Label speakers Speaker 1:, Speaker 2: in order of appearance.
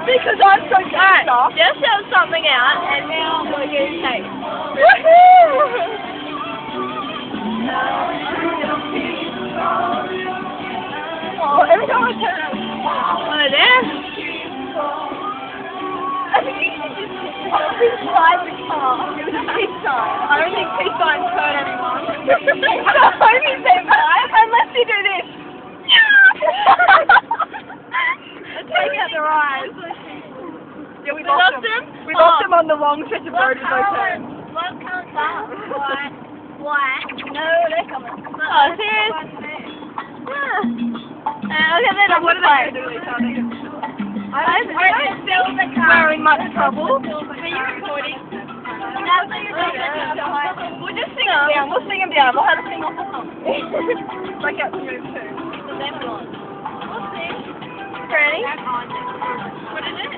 Speaker 1: Because I'm so gangsta.
Speaker 2: Just shout something out, and now we're going to take.
Speaker 1: Woohoo! Oh, every time I turn around,
Speaker 2: Wanna dance?
Speaker 1: I think you should just ride the car. It was a peace sign. I don't think peace signs hurt anyone. So homie said bye, unless you do this.
Speaker 2: Take out the rise.
Speaker 1: Yeah, we lost him. We lost him on the long stretch of road with no turn.
Speaker 2: What comes up? Why?
Speaker 1: No, they're coming.
Speaker 2: Oh, serious? Yeah. Look at that.
Speaker 1: What are they going to do to each other? I don't feel like we're in much trouble. Are you recording? We'll just sing them down. We'll sing them down. We'll have a sing off or something. Like out to move too.
Speaker 2: We'll sing.
Speaker 1: Ready?
Speaker 2: What is it?